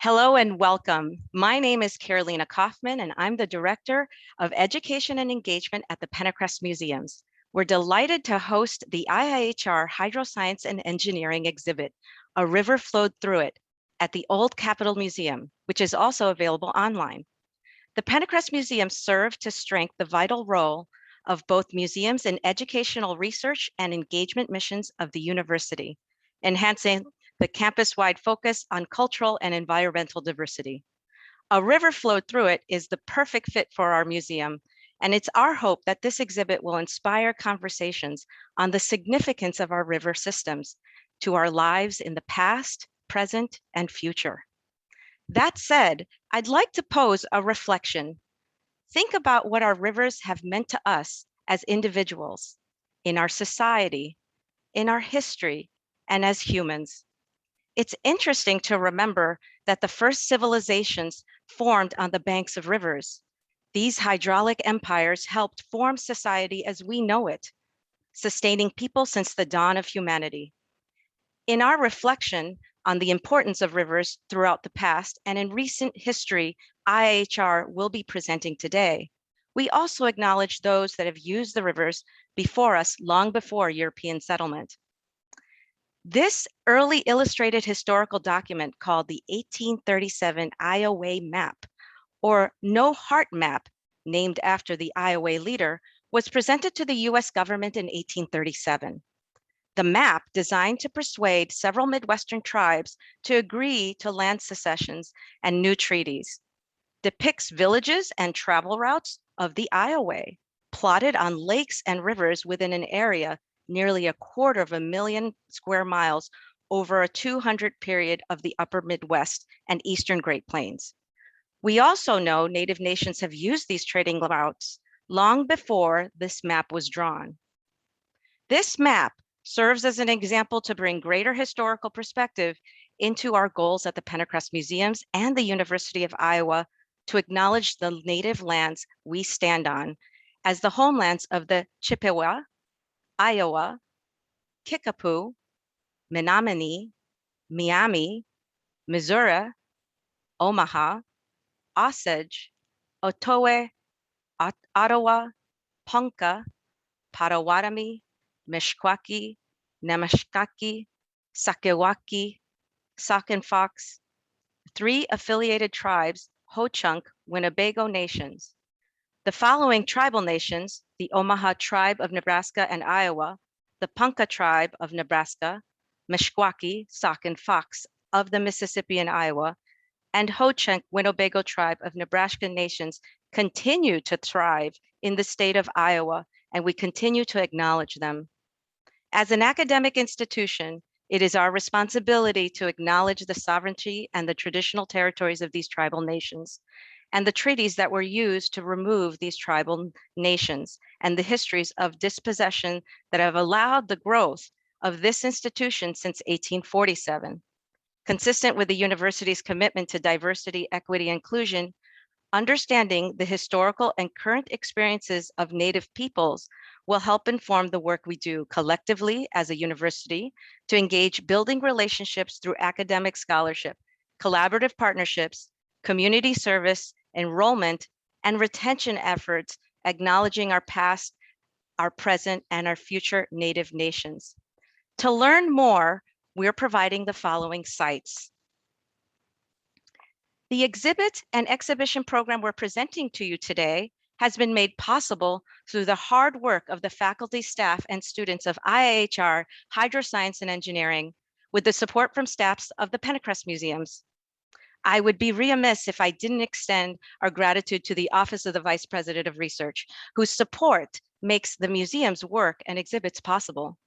Hello and welcome. My name is Carolina Kaufman, and I'm the Director of Education and Engagement at the Pentacrest Museums. We're delighted to host the IIHR Hydroscience and Engineering exhibit, A River Flowed Through It, at the Old Capitol Museum, which is also available online. The Pentacrest Museums serve to strengthen the vital role of both museums in educational research and engagement missions of the university, enhancing the campus-wide focus on cultural and environmental diversity. A River Flowed Through It is the perfect fit for our museum, and it's our hope that this exhibit will inspire conversations on the significance of our river systems to our lives in the past, present, and future. That said, I'd like to pose a reflection. Think about what our rivers have meant to us as individuals, in our society, in our history, and as humans. It's interesting to remember that the first civilizations formed on the banks of rivers. These hydraulic empires helped form society as we know it, sustaining people since the dawn of humanity. In our reflection on the importance of rivers throughout the past and in recent history IIHR will be presenting today, we also acknowledge those that have used the rivers before us long before European settlement. This early illustrated historical document called the 1837 Iowa Map, or No Heart Map, named after the Iowa leader, was presented to the US government in 1837. The map, designed to persuade several Midwestern tribes to agree to land cessions and new treaties, depicts villages and travel routes of the Iowa, plotted on lakes and rivers within an area nearly 250,000 square miles over a 200 period of the upper Midwest and Eastern Great Plains. We also know Native nations have used these trading routes long before this map was drawn. This map serves as an example to bring greater historical perspective into our goals at the Pentacrest Museums and the University of Iowa to acknowledge the native lands we stand on as the homelands of the Chippewa, Iowa, Kickapoo, Menominee, Miami, Missouri, Omaha, Osage, Otoe, Ottawa, Ponca, Potawatomi, Meskwaki, Nemaskaki, Sakewaki, Sauk and Fox, 3 affiliated tribes, Ho-Chunk, Winnebago nations. The following tribal nations, the Omaha tribe of Nebraska and Iowa, the Ponca tribe of Nebraska, Meskwaki, Sauk and Fox of the Mississippi and Iowa, and Ho-Chunk Winnebago tribe of Nebraska nations continue to thrive in the state of Iowa, and we continue to acknowledge them. As an academic institution, it is our responsibility to acknowledge the sovereignty and the traditional territories of these tribal nations, and the treaties that were used to remove these tribal nations, and the histories of dispossession that have allowed the growth of this institution since 1847. Consistent with the university's commitment to diversity, equity, and inclusion, understanding the historical and current experiences of Native peoples will help inform the work we do collectively as a university to engage building relationships through academic scholarship, collaborative partnerships, community service, enrollment, and retention efforts, acknowledging our past, our present, and our future Native nations. To learn more, we're providing the following sites. The exhibit and exhibition program we're presenting to you today has been made possible through the hard work of the faculty, staff, and students of IIHR Hydroscience and Engineering, with the support from staffs of the Pentacrest Museums. I would be remiss if I didn't extend our gratitude to the Office of the Vice President of Research, whose support makes the museum's work and exhibits possible.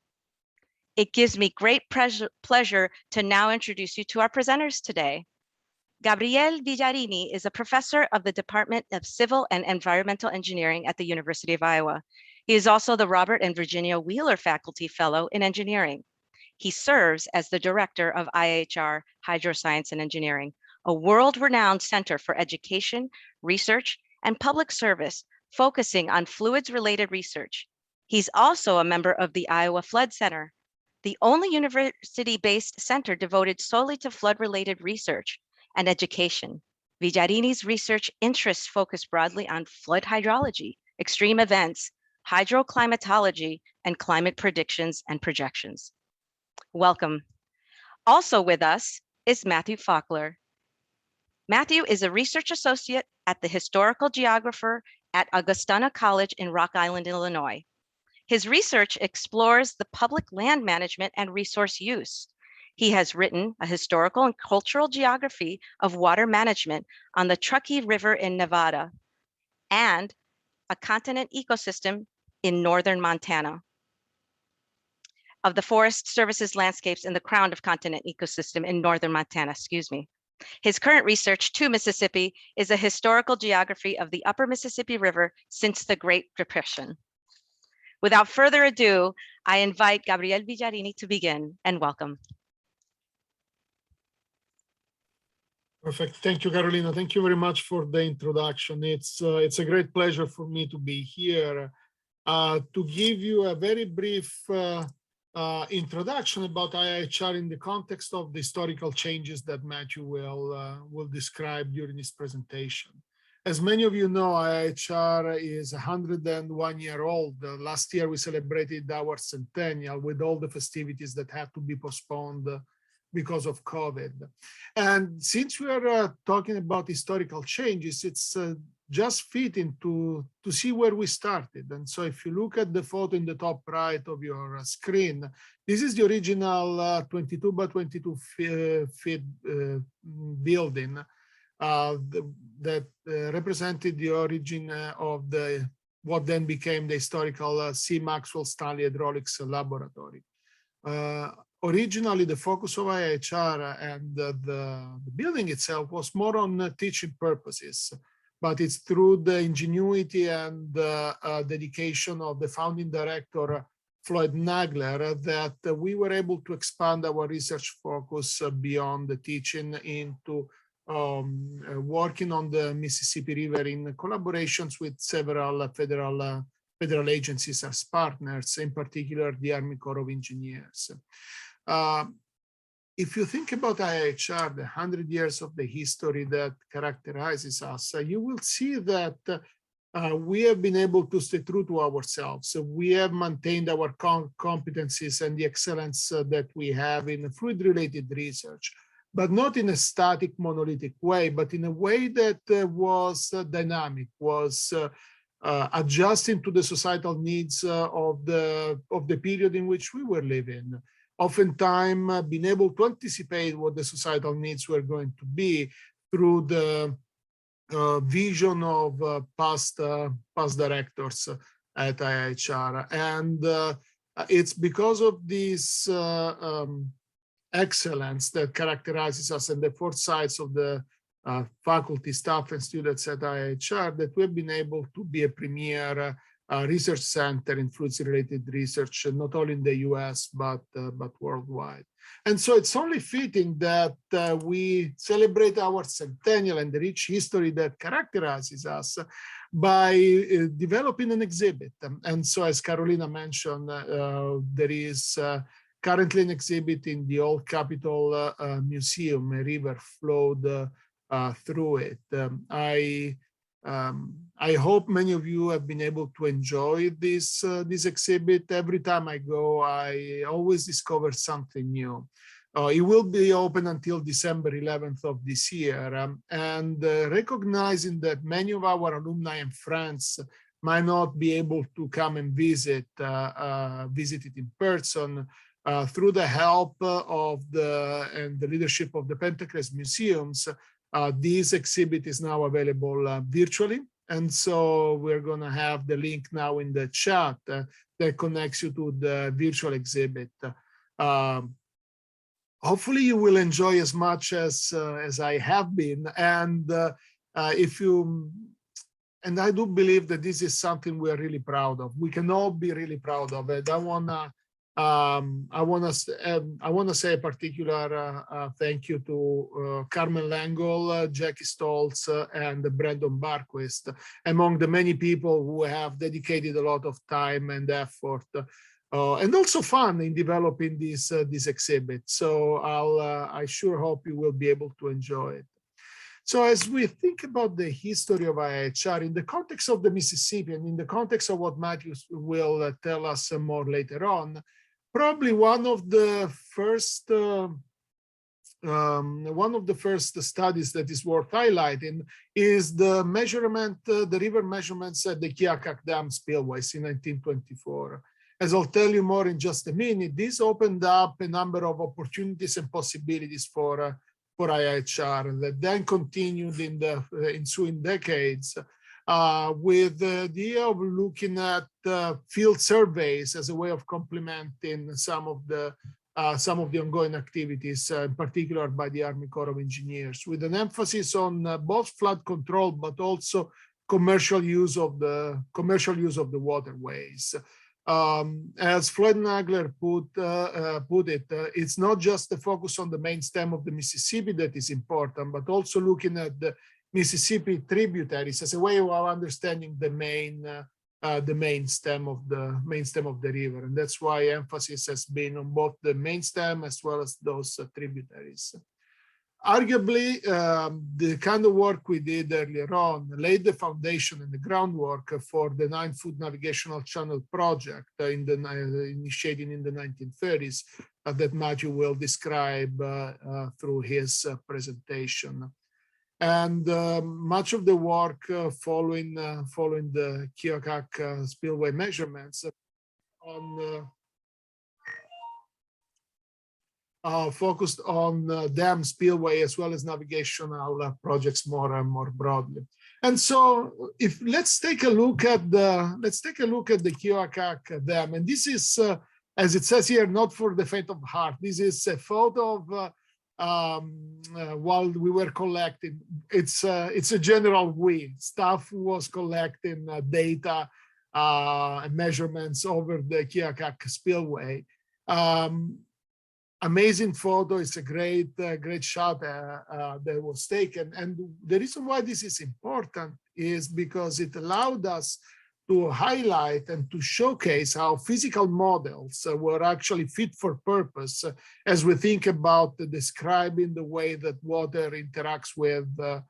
It gives me great pleasure to now introduce you to our presenters today. Gabrielle Villarini is a professor of the Department of Civil and Environmental Engineering at the University of Iowa. He is also the Robert and Virginia Wheeler Faculty Fellow in Engineering. He serves as the director of IIHR Hydroscience and Engineering, a world-renowned center for education, research, and public service focusing on fluids-related research. He's also a member of the Iowa Flood Center, the only university-based center devoted solely to flood-related research, and education. Villarini's research interests focus broadly on flood hydrology, extreme events, hydroclimatology, and climate predictions and projections. Welcome. Also with us is Matthew Fockler. Matthew is a research associate at the historical geographer at Augustana College in Rock Island, Illinois. His research explores the public land management and resource use. He has written a historical and cultural geography of water management on the Truckee River in Nevada and a continent ecosystem in northern Montana. Of the Forest Services landscapes in the Crown of Continent ecosystem in northern Montana, excuse me. His current research to Mississippi is a historical geography of the upper Mississippi River since the Great Depression. Without further ado, I invite Gabrielle Villarini to begin, and welcome. Perfect. Thank you, Carolina. Thank you very much for the introduction. It's a great pleasure for me to be here to give you a very brief introduction about IIHR in the context of the historical changes that Matthew will describe during his presentation. As many of you know, IIHR is 101 years old. Last year, we celebrated our centennial with all the festivities that had to be postponed because of COVID. And since we are talking about historical changes, it's just fitting to see where we started. And so if you look at the photo in the top right of your screen, this is the original 22 by 22 feet building that represented the origin of what then became the historical C. Maxwell Stanley Hydraulics Laboratory. Originally, the focus of IIHR and the building itself was more on teaching purposes, but it's through the ingenuity and dedication of the founding director, Floyd Nagler, that we were able to expand our research focus beyond the teaching into working on the Mississippi River in collaborations with several federal agencies as partners, in particular the Army Corps of Engineers. If you think about IIHR, the 100 years of the history that characterizes us, you will see that we have been able to stay true to ourselves. So we have maintained our competencies and the excellence that we have in fluid-related research, but not in a static, monolithic way, but in a way that was dynamic, was adjusting to the societal needs of the period in which we were living. Oftentimes, being able to anticipate what the societal needs were going to be through the vision of past directors at IIHR. And it's because of this excellence that characterizes us and the foresights of the faculty, staff, and students at IIHR that we've been able to be a premier research center in fluids-related research, not only in the US, but worldwide. And so it's only fitting that we celebrate our centennial and the rich history that characterizes us by developing an exhibit. And so, as Carolina mentioned, there is currently an exhibit in the Old Capitol Museum. A river flowed through it. I hope many of you have been able to enjoy this exhibit. Every time I go, I always discover something new. It will be open until December 11th of this year. And recognizing that many of our alumni and friends might not be able to come and visit it in person, through the help of the leadership of the Pentacrest Museums, this exhibit is now available virtually. And so we're going to have the link now in the chat that connects you to the virtual exhibit. Hopefully you will enjoy as much as I have been. And and I do believe that this is something we are really proud of. We can all be really proud of it. I want to say a particular thank you to Carmen Langle, Jackie Stoltz, and Brandon Barquist, among the many people who have dedicated a lot of time and effort, and also fun in developing this exhibit. So I sure hope you will be able to enjoy it. So as we think about the history of IIHR in the context of the Mississippi and in the context of what Matthew will tell us more later on, probably one of the first studies that is worth highlighting is the measurement, the river measurements at the Keokuk Dam spillways in 1924. As I'll tell you more in just a minute, this opened up a number of opportunities and possibilities for IIHR that then continued in the ensuing decades with the idea of looking at field surveys as a way of complementing some of the ongoing activities, in particular by the Army Corps of Engineers, with an emphasis on both flood control but also commercial use of the waterways. As Floyd Nagler put it, it's not just the focus on the main stem of the Mississippi that is important, but also looking at the Mississippi tributaries as a way of understanding the main stem of the river, and that's why emphasis has been on both the main stem as well as those tributaries. Arguably, the kind of work we did earlier on laid the foundation and the groundwork for the 9-foot navigational channel project initiated in the 1930s that Matthew will describe through his presentation. And much of the work following the Keokuk Spillway measurements focused on dam spillway as well as navigational projects more broadly. And so, let's take a look at the Keokuk Dam, and this is, as it says here, not for the faint of heart. This is a photo of while we were collecting. It's a general staff was collecting data and measurements over the Keokuk Spillway. Amazing photo. It's a great shot that was taken, and the reason why this is important is because it allowed us to highlight and to showcase how physical models were actually fit for purpose as we think about describing the way that water interacts with the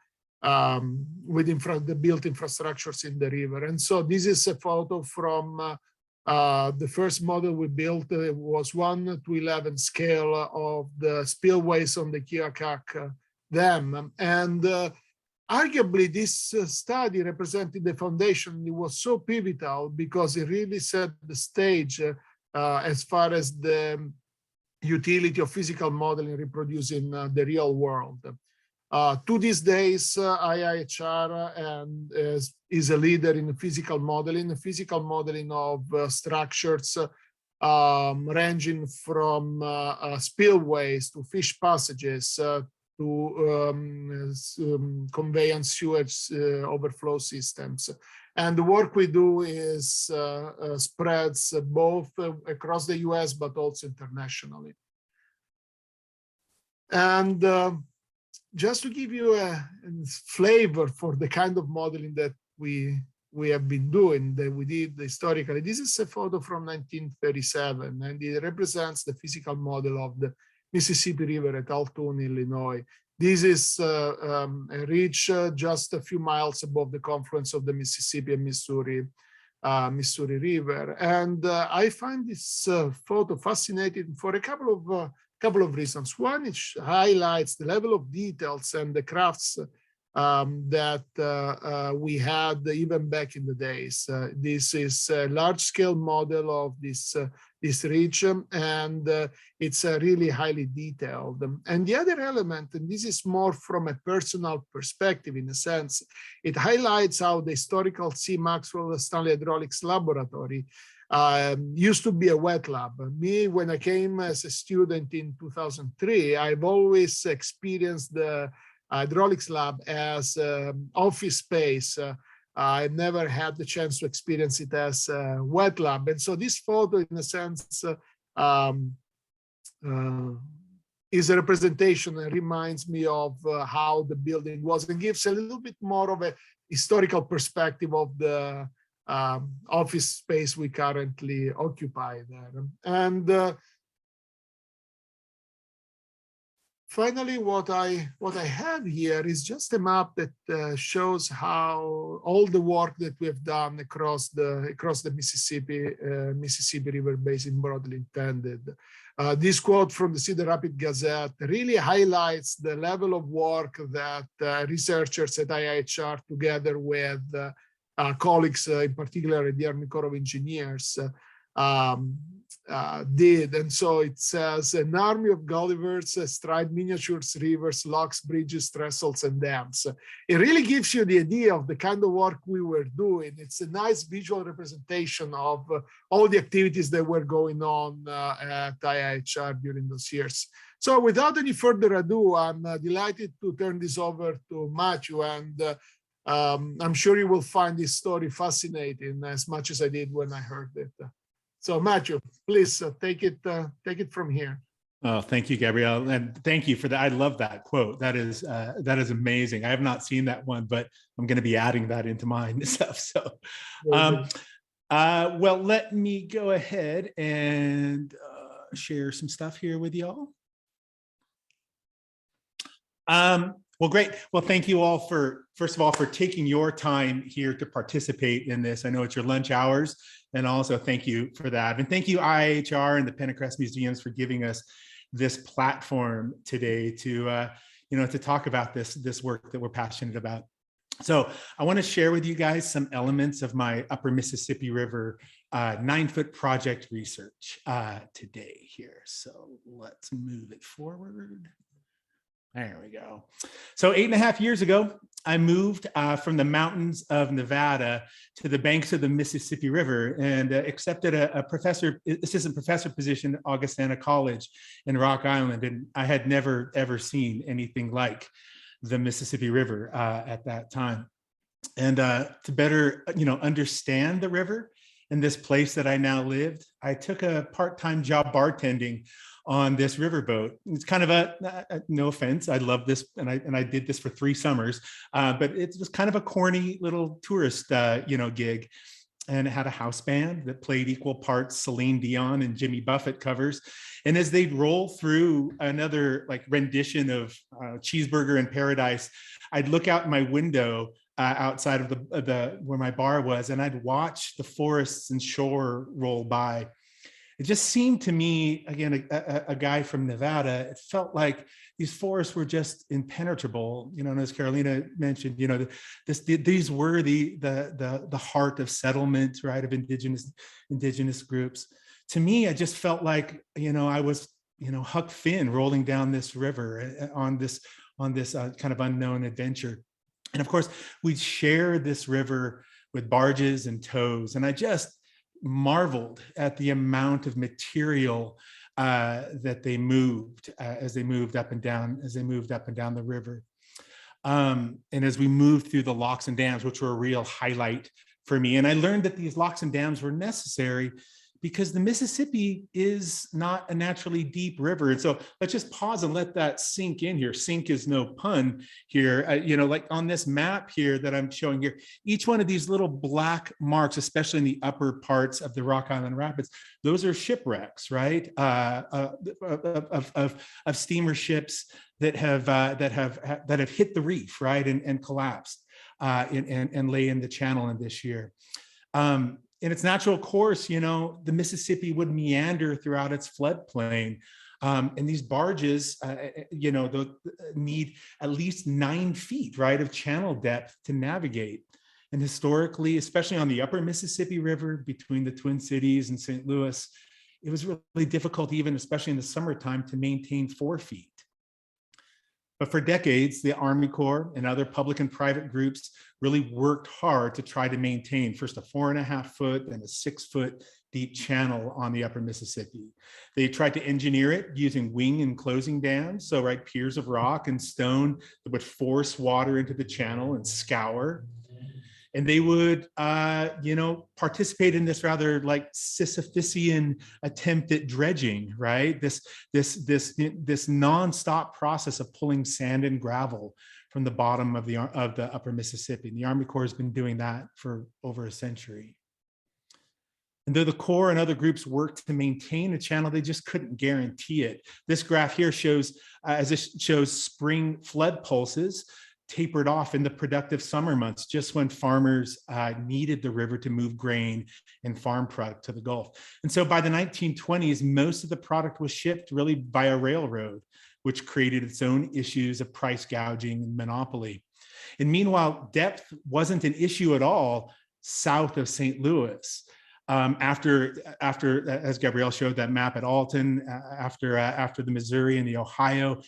built infrastructures in the river. And so this is a photo from the first model we built. Was 1:11 scale of the spillways on the Keokuk Dam. And arguably, this study represented the foundation. It was so pivotal because it really set the stage as far as the utility of physical modeling reproducing the real world. To these days, IIHR is a leader in physical modeling of structures ranging from spillways to fish passages to conveyance sewage overflow systems. And the work we do is spreads both across the US, but also internationally. And just to give you a flavor for the kind of modeling that we have been doing, that we did historically, this is a photo from 1937, and it represents the physical model of the Mississippi River at Alton, Illinois. This is a ridge just a few miles above the confluence of the Mississippi and Missouri River. And I find this photo fascinating for a couple of reasons. One, it highlights the level of details and the crafts that we had even back in the days. This is a large-scale model of this region, and it's really highly detailed. And the other element, and this is more from a personal perspective in a sense, it highlights how the historical C. Maxwell Stanley Hydraulics Laboratory used to be a wet lab. Me, when I came as a student in 2003, I've always experienced the hydraulics lab as office space. I never had the chance to experience it as a wet lab. And so this photo, in a sense, is a representation and reminds me of how the building was, and gives a little bit more of a historical perspective of the office space we currently occupy there. And finally, what I have here is just a map that shows how all the work that we have done across the Mississippi River Basin, broadly intended. This quote from the Cedar Rapids Gazette really highlights the level of work that researchers at IIHR, together with colleagues, in particular at the Army Corps of Engineers, did. And so it says, an army of Gullivers stride miniatures, rivers, locks, bridges, trestles, and dams. It really gives you the idea of the kind of work we were doing. It's a nice visual representation of all the activities that were going on at IIHR during those years. So without any further ado, I'm delighted to turn this over to Matthew, and I'm sure you will find this story fascinating as much as I did when I heard it. So Matthew, please take it from here. Oh, thank you, Gabrielle, and thank you for that. I love that quote. That is amazing. I have not seen that one, but I'm going to be adding that into mine stuff. So, well, let me go ahead and share some stuff here with y'all. Well, great. Well, thank you all first of all, for taking your time here to participate in this. I know it's your lunch hours, and also thank you for that. And thank you, IIHR and the Penncrest Museums, for giving us this platform today to, to talk about this work that we're passionate about. So I want to share with you guys some elements of my Upper Mississippi River 9-foot project research today here. So let's move it forward. There we go. So 8.5 years ago, I moved from the mountains of Nevada to the banks of the Mississippi River and accepted a assistant professor position at Augustana College in Rock Island. And I had never, ever seen anything like the Mississippi River at that time. And to better, understand the river in this place that I now lived, I took a part-time job bartending on this riverboat. It's kind of no offense, I love this, and I did this for 3 summers, but it was kind of a corny little tourist, gig. And it had a house band that played equal parts Celine Dion and Jimmy Buffett covers. And as they'd roll through another rendition of Cheeseburger in Paradise, I'd look out my window outside of the where my bar was, and I'd watch the forests and shore roll by. It just seemed to me, again, a guy from Nevada, it felt like these forests were just impenetrable, and as Carolina mentioned, these were the heart of settlement, right, of indigenous groups. To me, I just felt like, I was, Huck Finn rolling down this river on this kind of unknown adventure. And of course, we'd share this river with barges and tows, and I just marveled at the amount of material that they moved as they moved up and down the river. And as we moved through the locks and dams, which were a real highlight for me, and I learned that these locks and dams were necessary because the Mississippi is not a naturally deep river. And so let's just pause and let that sink in here. Sink is no pun here. Like on this map here that I'm showing here, each one of these little black marks, especially in the upper parts of the Rock Island Rapids, those are shipwrecks, right? Of steamer ships that have hit the reef, right, and collapsed and lay in the channel in this year. In its natural course, the Mississippi would meander throughout its floodplain. And these barges, need at least 9 feet, right, of channel depth to navigate. And historically, especially on the upper Mississippi River between the Twin Cities and St. Louis, it was really difficult, even especially in the summertime, to maintain 4 feet. But for decades, the Army Corps and other public and private groups really worked hard to try to maintain first a 4.5 foot and a 6 foot deep channel on the upper Mississippi. They tried to engineer it using wing and closing dams, so right, piers of rock and stone that would force water into the channel and scour. And they would, participate in this rather like Sisyphean attempt at dredging, right? This nonstop process of pulling sand and gravel from the bottom of the upper Mississippi. And the Army Corps has been doing that for over a century. And though the Corps and other groups worked to maintain a channel, they just couldn't guarantee it. This graph here shows, spring flood pulses tapered off in the productive summer months, just when farmers needed the river to move grain and farm product to the Gulf. And so by the 1920s, most of the product was shipped really via railroad, which created its own issues of price gouging and monopoly. And meanwhile, depth wasn't an issue at all south of St. Louis. After, as Gabrielle showed that map at Alton, after the Missouri and the Ohio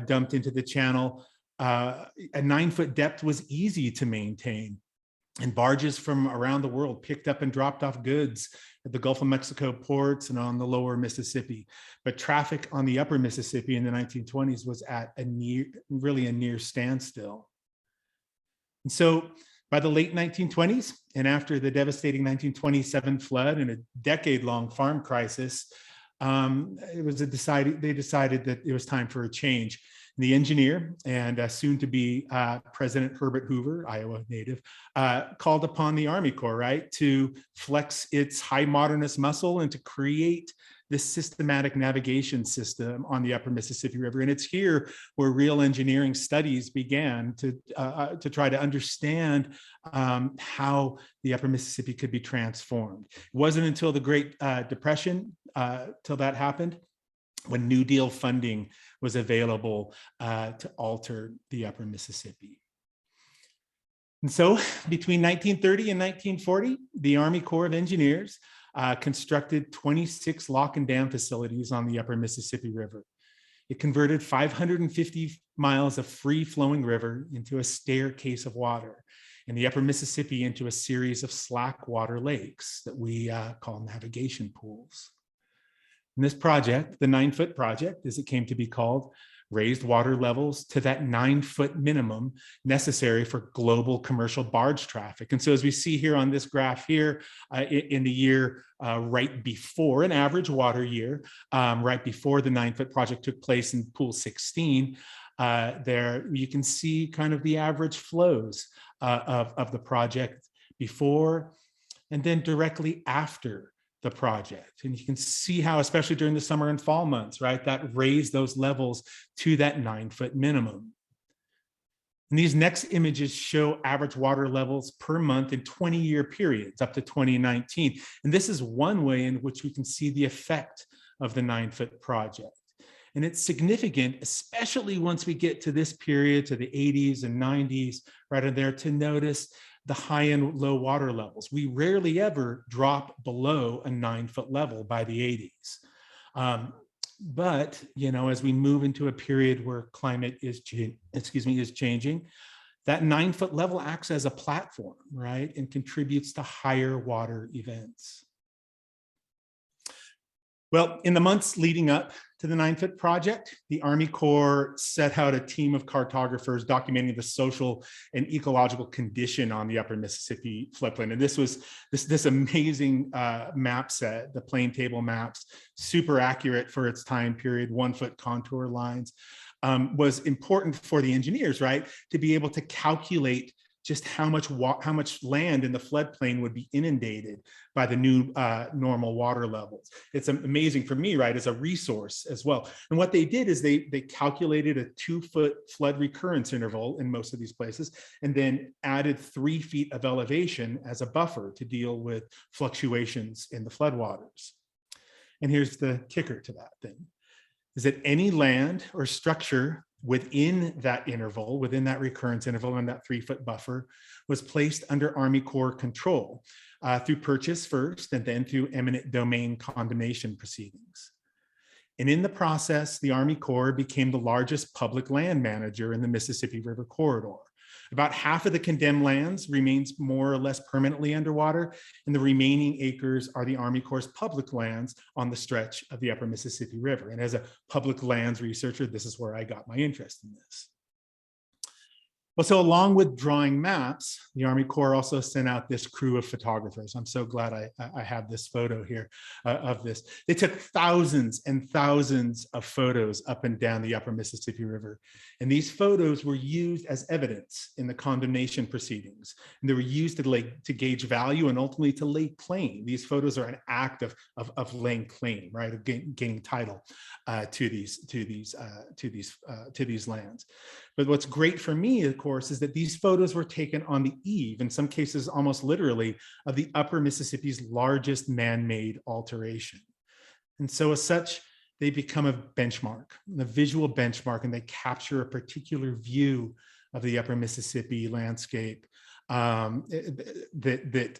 dumped into the channel, a 9-foot depth was easy to maintain. And barges from around the world picked up and dropped off goods at the Gulf of Mexico ports and on the lower Mississippi. But traffic on the upper Mississippi in the 1920s was at a near standstill. And so by the late 1920s, and after the devastating 1927 flood and a decade-long farm crisis, they decided that it was time for a change. And the engineer and soon-to-be President Herbert Hoover, Iowa native, called upon the Army Corps, right, to flex its high modernist muscle and to create this systematic navigation system on the upper Mississippi River. And it's here where real engineering studies began to try to understand how the upper Mississippi could be transformed. It wasn't until the Great Depression till that happened, when New Deal funding was available to alter the upper Mississippi. And so between 1930 and 1940, the Army Corps of Engineers constructed 26 lock and dam facilities on the upper Mississippi River. It converted 550 miles of free-flowing river into a staircase of water, and the upper Mississippi into a series of slack water lakes that we call navigation pools. And this project, the 9-foot project, as it came to be called, raised water levels to that 9-foot minimum necessary for global commercial barge traffic. And so as we see here on this graph here, in the year right before, an average water year, right before the 9-foot project took place in pool 16, there you can see kind of the average flows of the project before and then directly after the project. And you can see how, especially during the summer and fall months, right, that raised those levels to that 9-foot minimum. And these next images show average water levels per month in 20-year periods up to 2019. And this is one way in which we can see the effect of the 9-foot project. And it's significant, especially once we get to this period, to the 80s and 90s, right in there, to notice the high and low water levels. We rarely ever drop below a 9-foot level by the 80s. But, you know, as we move into a period where climate is changing, that 9-foot level acts as a platform, right, and contributes to higher water events. Well, in the months leading up to the 9-foot project, the Army Corps set out a team of cartographers documenting the social and ecological condition on the upper Mississippi floodplain. And this was this amazing map set, the plane table maps, super accurate for its time period, 1-foot contour lines, was important for the engineers, right, to be able to calculate just how much land in the floodplain would be inundated by the new normal water levels. It's amazing for me, right, as a resource as well. And what they did is they calculated a 2-foot flood recurrence interval in most of these places, and then added 3 feet of elevation as a buffer to deal with fluctuations in the floodwaters. And here's the kicker to that thing, is that any land or structure within that interval, within that recurrence interval and that 3-foot buffer, was placed under Army Corps control through purchase first and then through eminent domain condemnation proceedings. And in the process, the Army Corps became the largest public land manager in the Mississippi River corridor. About half of the condemned lands remains more or less permanently underwater, and the remaining acres are the Army Corps' public lands on the stretch of the upper Mississippi River. And as a public lands researcher, this is where I got my interest in this. Well, so along with drawing maps, the Army Corps also sent out this crew of photographers. I'm so glad I have this photo here of this. They took thousands and thousands of photos up and down the upper Mississippi River. And these photos were used as evidence in the condemnation proceedings. And they were used to gauge value and ultimately to lay claim. These photos are an act of laying claim, right, of gaining title to these lands. But what's great for me, of course, is that these photos were taken on the eve, in some cases almost literally, of the upper Mississippi's largest man-made alteration. And so as such, they become a benchmark, a visual benchmark, and they capture a particular view of the upper Mississippi landscape, of the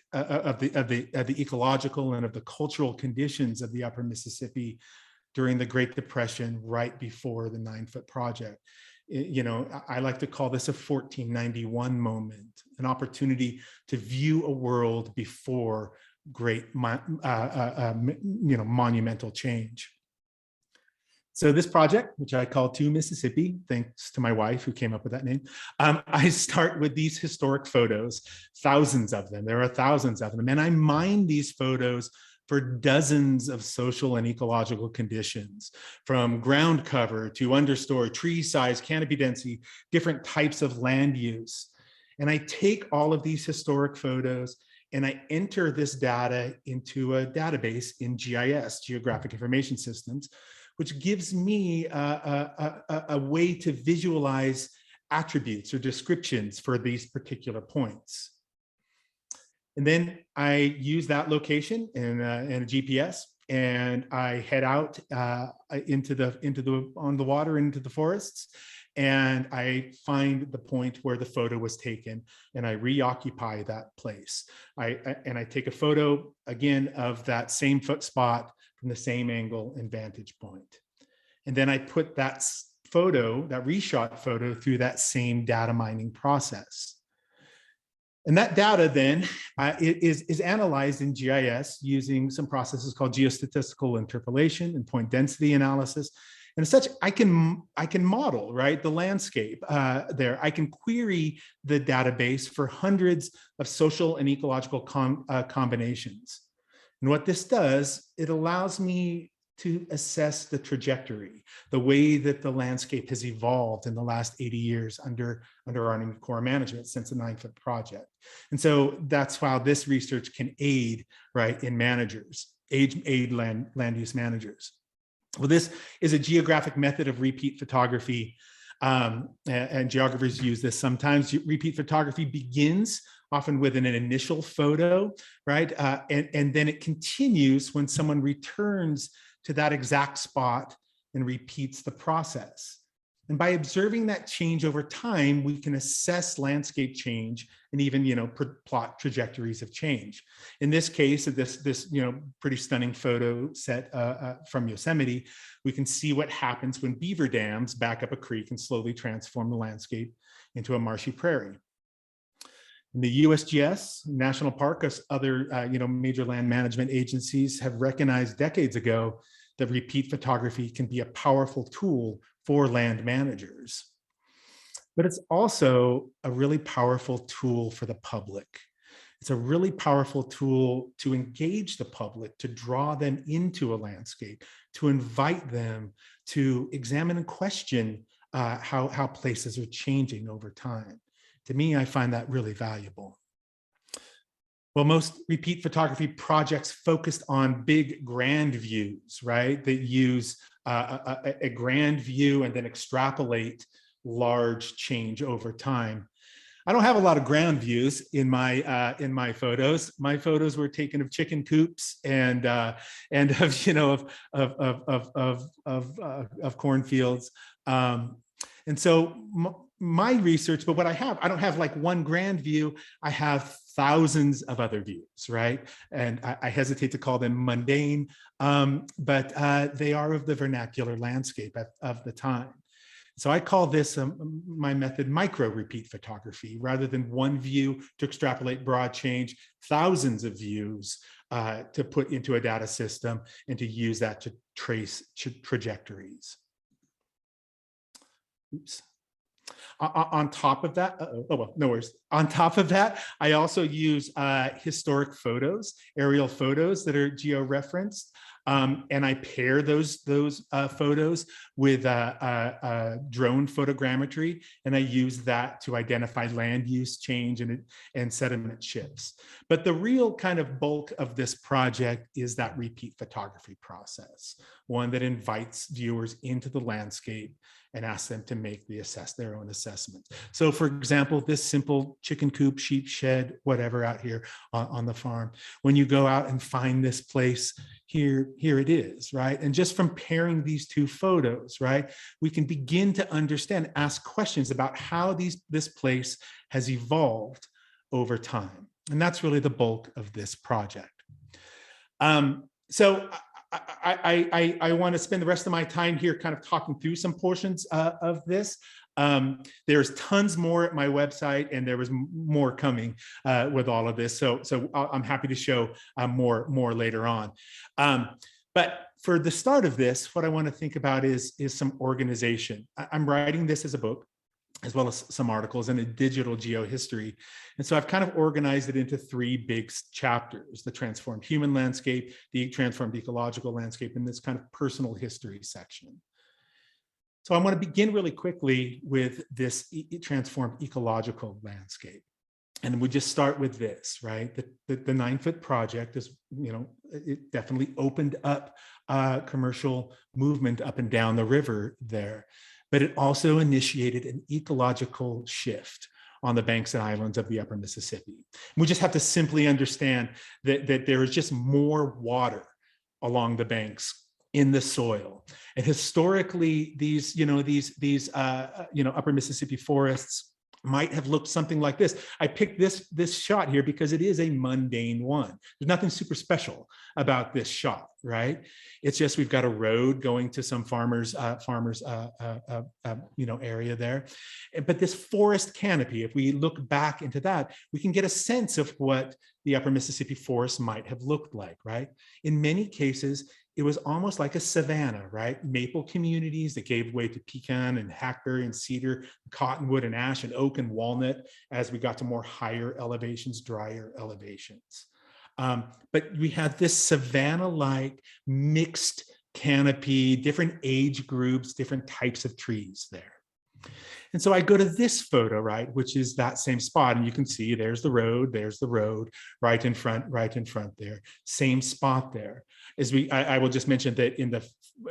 ecological and of the cultural conditions of the upper Mississippi during the Great Depression, right before the 9-foot project. You know, I like to call this a 1491 moment, an opportunity to view a world before great, monumental change. So this project, which I call To Mississippi, thanks to my wife who came up with that name, I start with these historic photos, thousands of them. There are thousands of them, and I mine these photos for dozens of social and ecological conditions, from ground cover to understory, tree size, canopy density, different types of land use. And I take all of these historic photos and I enter this data into a database in GIS, Geographic Information Systems, which gives me a way to visualize attributes or descriptions for these particular points. And then I use that location in a GPS, and I head out on the water into the forests, and I find the point where the photo was taken, and I reoccupy that place. I take a photo again of that same foot spot from the same angle and vantage point, and then I put that photo, that reshot photo, through that same data mining process. And that data then is analyzed in GIS using some processes called geostatistical interpolation and point density analysis. And as such, I can model, right, the landscape there. I can query the database for hundreds of social and ecological combinations. And what this does, it allows me to assess the trajectory, the way that the landscape has evolved in the last 80 years under Army Corps management since the 9-foot project. And so that's how this research can aid, right, in managers, aid land use managers. Well, this is a geographic method of repeat photography, and geographers use this sometimes. Repeat photography begins often with an initial photo, right? And then it continues when someone returns to that exact spot and repeats the process. And by observing that change over time, we can assess landscape change and even, plot trajectories of change. In this case, this pretty stunning photo set from Yosemite, we can see what happens when beaver dams back up a creek and slowly transform the landscape into a marshy prairie. And the USGS, National Park, as other major land management agencies have recognized decades ago that repeat photography can be a powerful tool for land managers. But it's also a really powerful tool for the public. It's a really powerful tool to engage the public, to draw them into a landscape, to invite them to examine and question how places are changing over time. To me, I find that really valuable. Well, most repeat photography projects focused on big grand views, right? That use a grand view and then extrapolate large change over time. I don't have a lot of ground views in my photos. My photos were taken of chicken coops and of cornfields, and so my research, but what I don't have like one grand view. I have thousands of other views, right? And I hesitate to call them mundane, but they are of the vernacular landscape of the time. So I call this my method micro repeat photography, rather than one view to extrapolate broad change, thousands of views to put into a data system and to use that to trace trajectories. Oops. On top of that, oh well, no worries. On top of that, I also use historic photos, aerial photos that are geo-referenced. And I pair those photos with drone photogrammetry, and I use that to identify land use change and sediment shifts. But the real kind of bulk of this project is that repeat photography process, one that invites viewers into the landscape and asks them to make their own assessments. So for example, this simple chicken coop, sheep shed, whatever out here on the farm, when you go out and find this place, here it is, right? And just from pairing these two photos, right, we can begin to understand, ask questions about how this place has evolved over time. And that's really the bulk of this project. So I want to spend the rest of my time here kind of talking through some portions of this. There's tons more at my website, and there was more coming with all of this. So I'm happy to show more later on. But for the start of this, what I want to think about is some organization. I'm writing this as a book, as well as some articles and a digital geohistory. And so I've kind of organized it into three big chapters: the transformed human landscape, the transformed ecological landscape, and this kind of personal history section. So I want to begin really quickly with this transformed ecological landscape. And we just start with this, right? The 9-foot project is, it definitely opened up commercial movement up and down the river there. But it also initiated an ecological shift on the banks and islands of the upper Mississippi. We just have to simply understand that there is just more water along the banks in the soil. And historically, these upper Mississippi forests might have looked something like this. I picked this shot here because it is a mundane one. There's nothing super special about this shot, right? It's just we've got a road going to some farmers area there. But this forest canopy, if we look back into that, we can get a sense of what the upper Mississippi forest might have looked like, right? In many cases, it was almost like a savanna, right? Maple communities that gave way to pecan and hackberry and cedar, cottonwood and ash and oak and walnut as we got to more higher elevations, drier elevations. But we had this savanna-like mixed canopy, different age groups, different types of trees there. And so I go to this photo, right, which is that same spot. And you can see there's the road right in front there, same spot there. I will just mention that in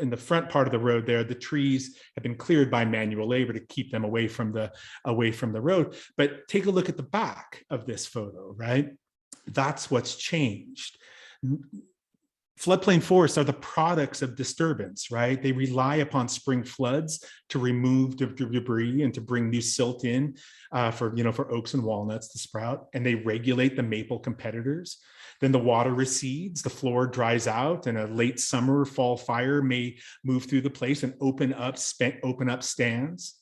the front part of the road there, the trees have been cleared by manual labor to keep them away from the road. But take a look at the back of this photo, right? That's what's changed. Floodplain forests are the products of disturbance, right? They rely upon spring floods to remove the debris and to bring new silt in for oaks and walnuts to sprout, and they regulate the maple competitors. Then the water recedes, the floor dries out, and a late summer or fall fire may move through the place and open up stands.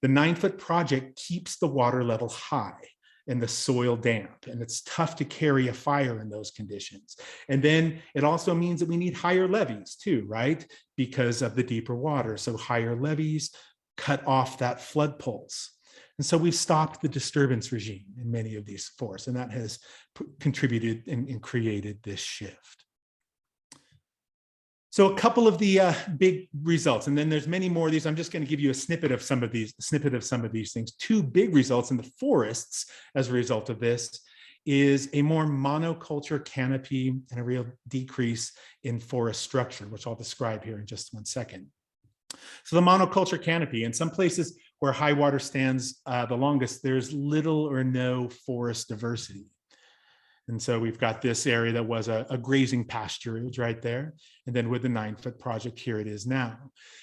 The 9-foot project keeps the water level high and the soil damp, and it's tough to carry a fire in those conditions. And then it also means that we need higher levees too, right? Because of the deeper water. So higher levees cut off that flood pulse. And so we've stopped the disturbance regime in many of these forests, and that has contributed and created this shift. So a couple of the big results, and then there's many more of these. I'm just going to give you a snippet of some of these things. Two big results in the forests as a result of this is a more monoculture canopy and a real decrease in forest structure, which I'll describe here in just one second. So the monoculture canopy, in some places where high water stands the longest, there's little or no forest diversity. And so we've got this area that was a grazing pasturage right there. And then with the 9-foot project, here it is now.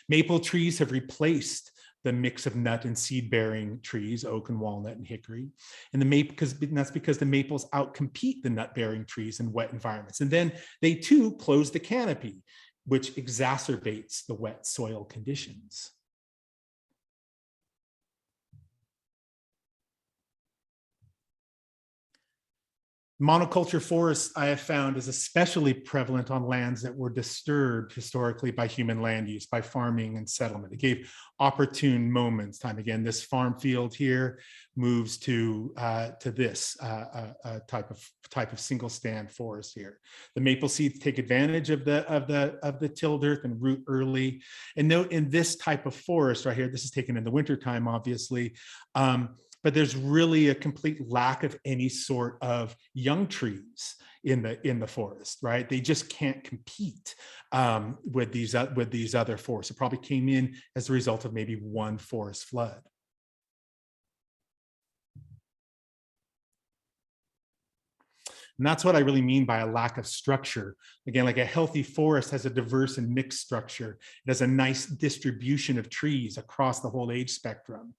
Maple trees have replaced the mix of nut and seed-bearing trees, oak and walnut and hickory. And that's because the maples outcompete the nut-bearing trees in wet environments. And then they too close the canopy, which exacerbates the wet soil conditions. Monoculture forest, I have found, is especially prevalent on lands that were disturbed historically by human land use, by farming and settlement. It gave opportune moments. Time again, this farm field here moves to this type of single stand forest here. The maple seeds take advantage of the tilled earth and root early. And note, in this type of forest right here, this is taken in the wintertime, obviously. But there's really a complete lack of any sort of young trees in the forest, right? They just can't compete with these other forests. It probably came in as a result of maybe one forest flood. And that's what I really mean by a lack of structure. Again, like a healthy forest has a diverse and mixed structure. It has a nice distribution of trees across the whole age spectrum.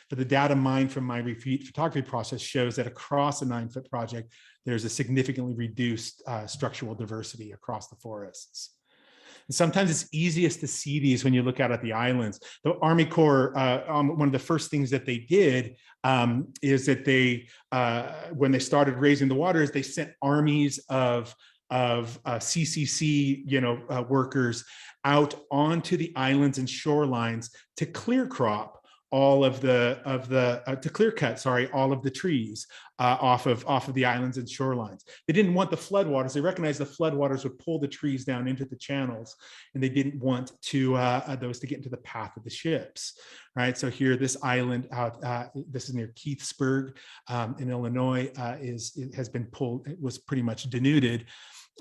But the data mined from my repeat photography process shows that across a 9-foot project, there's a significantly reduced structural diversity across the forests. And sometimes it's easiest to see these when you look out at the islands. The Army Corps, one of the first things that they did is that they, when they started raising the waters, they sent armies of CCC, workers out onto the islands and shorelines to clear crop all of to clear cut, all of the trees off of the islands and shorelines. They didn't want the floodwaters. They recognized the floodwaters would pull the trees down into the channels, and they didn't want to those to get into the path of the ships, right? So here, this island out, this is near Keithsburg in Illinois, has been pulled. It was pretty much denuded.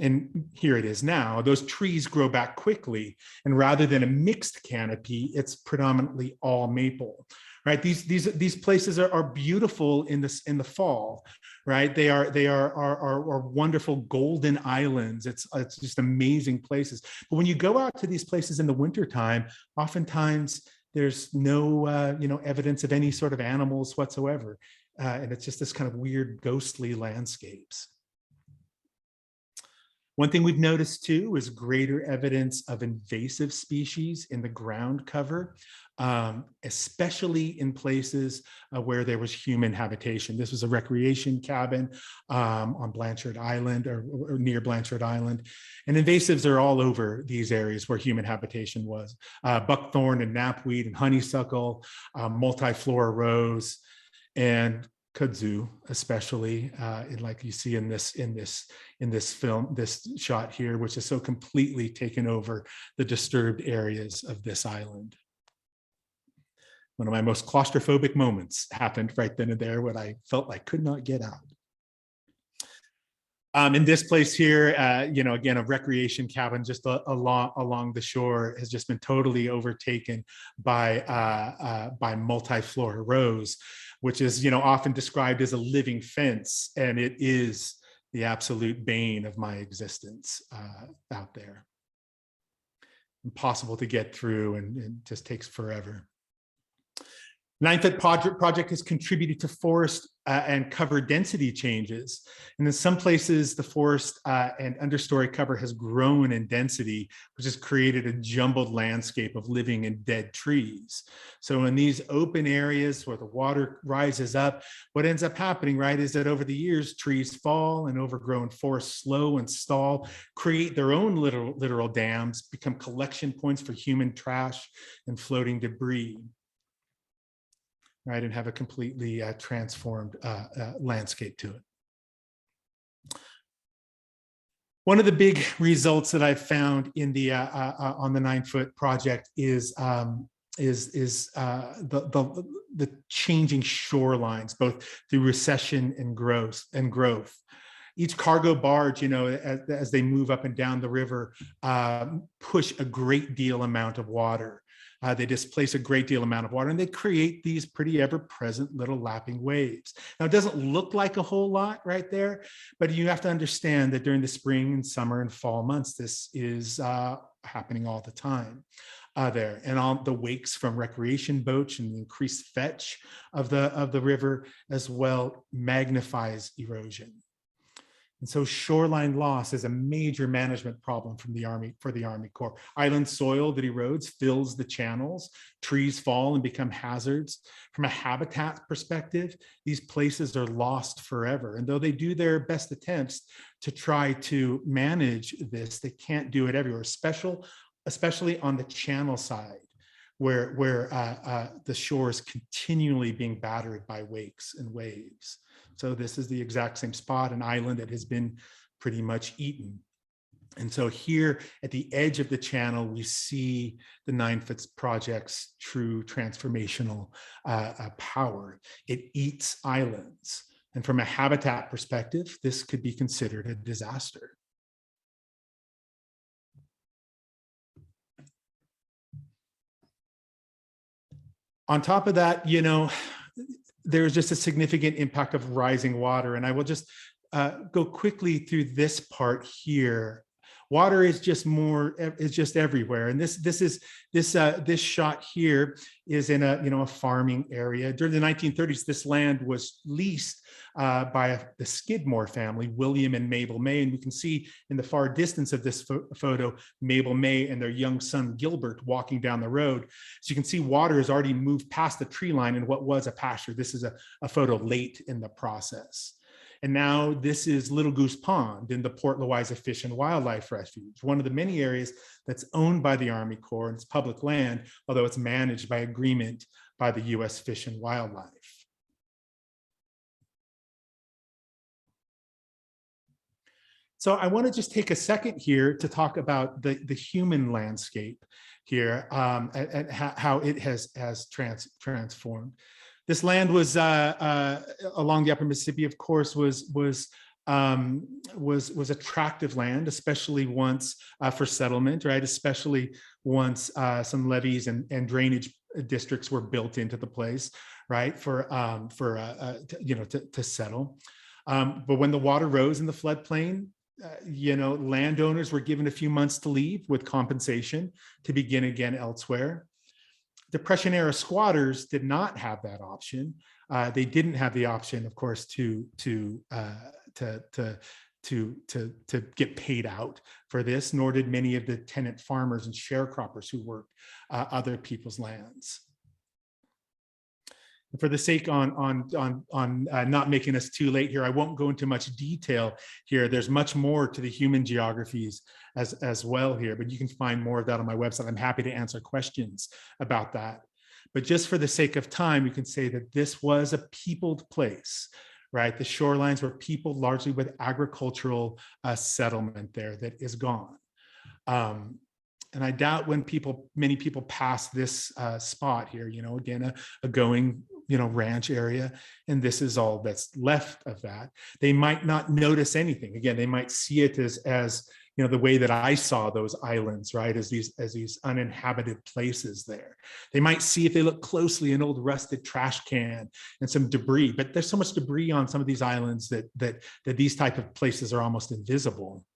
And here it is now. Those trees grow back quickly, and rather than a mixed canopy, it's predominantly all maple, right? These places are beautiful in the fall, right? They are wonderful golden islands. It's just amazing places. But when you go out to these places in the wintertime, oftentimes there's no evidence of any sort of animals whatsoever, and it's just this kind of weird ghostly landscapes. One thing we've noticed too is greater evidence of invasive species in the ground cover, especially in places where there was human habitation. This was a recreation cabin on Blanchard Island or near Blanchard Island. And invasives are all over these areas where human habitation was. Buckthorn and knapweed and honeysuckle, multiflora rose, and kudzu, especially, like you see in this film, this shot here, which is so completely taken over the disturbed areas of this island. One of my most claustrophobic moments happened right then and there when I felt I could not get out. In this place here, again, a recreation cabin just along the shore has just been totally overtaken by multiflora rose, which is often described as a living fence, and it is the absolute bane of my existence out there. Impossible to get through, and it just takes forever. 9-foot project has contributed to forest and cover density changes. And in some places, the forest and understory cover has grown in density, which has created a jumbled landscape of living and dead trees. So in these open areas where the water rises up, what ends up happening, right, is that over the years, trees fall and overgrown forests slow and stall, create their own literal dams, become collection points for human trash and floating debris, right, and have a completely transformed landscape to it. One of the big results that I've found in the on the 9-foot project is the changing shorelines, both through recession and growth. Each cargo barge, as they move up and down the river, push a great deal amount of water. They displace a great deal amount of water, and they create these pretty ever-present little lapping waves. Now, it doesn't look like a whole lot right there, but you have to understand that during the spring and summer and fall months, this is happening all the time there. And all the wakes from recreation boats and the increased fetch of the river as well magnifies erosion. And so shoreline loss is a major management problem from the Army for the Army Corps. Island soil that erodes fills the channels, trees fall and become hazards. From a habitat perspective, these places are lost forever. And though they do their best attempts to try to manage this, they can't do it everywhere, especially on the channel side, where the shore is continually being battered by wakes and waves. So this is the exact same spot, an island that has been pretty much eaten. And so here at the edge of the channel, we see the 9-foot project's true transformational power. It eats islands. And from a habitat perspective, this could be considered a disaster. On top of that, you know, there's just a significant impact of rising water. And I will just go quickly through this part here. Water is just everywhere. And this shot here is in a farming area. During the 1930s, this land was leased by the Skidmore family, William and Mabel May. And we can see in the far distance of this photo, Mabel May and their young son, Gilbert, walking down the road. So you can see water has already moved past the tree line in what was a pasture. This is a photo late in the process. And now this is Little Goose Pond in the Port Louisa Fish and Wildlife Refuge, one of the many areas that's owned by the Army Corps, and it's public land, although it's managed by agreement by the U.S. Fish and Wildlife. So I want to just take a second here to talk about the human landscape here and how it has transformed. This land was along the Upper Mississippi, of course, was attractive land, especially once for settlement, right? Especially once some levees and drainage districts were built into the place, right? To settle. But when the water rose in the floodplain, landowners were given a few months to leave with compensation to begin again elsewhere. Depression era squatters did not have that option. They didn't have the option, of course, to get paid out for this, nor did many of the tenant farmers and sharecroppers who worked other people's lands. For the sake on not making us too late here, I won't go into much detail here. There's much more to the human geographies as well here, but you can find more of that on my website. I'm happy to answer questions about that. But just for the sake of time, you can say that this was a peopled place, right? The shorelines were peopled largely with agricultural settlement there that is gone. And I doubt when many people pass this spot here, again, a going, ranch area, and this is all that's left of that. They might not notice anything. Again, they might see it as the way that I saw those islands, right, as these uninhabited places there. They might see, if they look closely, an old rusted trash can and some debris, but there's so much debris on some of these islands that these type of places are almost invisible.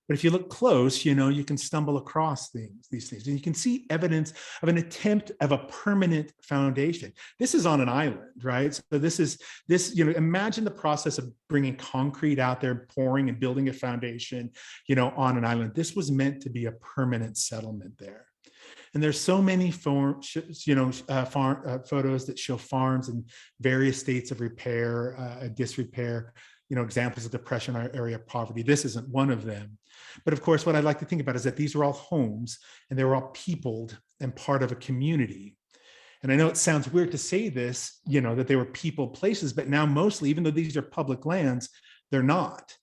But if you look close, you can stumble across these things, and you can see evidence of an attempt of a permanent foundation. This is on an island, right? So this, imagine the process of bringing concrete out there, pouring and building a foundation, on an island. This was meant to be a permanent settlement there. And there's so many photos that show farms in various states of repair, disrepair, examples of depression or area of poverty. This isn't one of them. But of course, what I'd like to think about is that these are all homes and they were all peopled and part of a community. And I know it sounds weird to say this, that they were peopled places, but now mostly, even though these are public lands, they're not.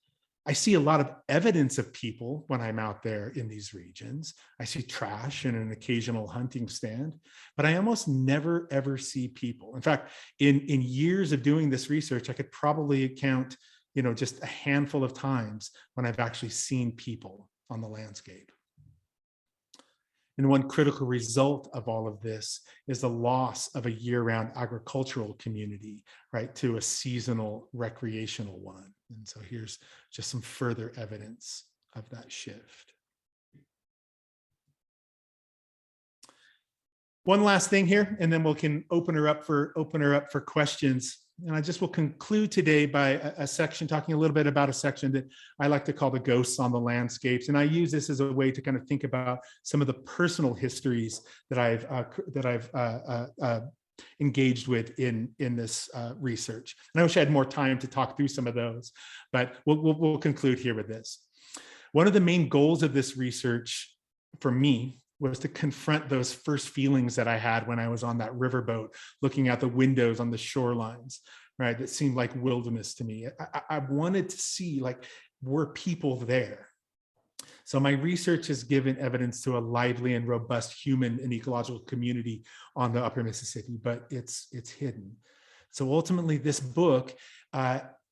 I see a lot of evidence of people when I'm out there in these regions. I see trash and an occasional hunting stand, but I almost never, ever see people. In fact, in years of doing this research, I could probably count, just a handful of times when I've actually seen people on the landscape. And one critical result of all of this is the loss of a year-round agricultural community, right, to a seasonal recreational one. And so here's just some further evidence of that shift. One last thing here, and then we can open her up for questions. And I just will conclude today by a section talking a little bit about a section that I like to call the ghosts on the landscapes. And I use this as a way to kind of think about some of the personal histories that I've engaged with in this research. And I wish I had more time to talk through some of those, but we'll conclude here with this. One of the main goals of this research for me was to confront those first feelings that I had when I was on that riverboat, looking out the windows on the shorelines, right? That seemed like wilderness to me. I wanted to see, like, were people there? So my research has given evidence to a lively and robust human and ecological community on the upper Mississippi, but it's hidden. So ultimately this book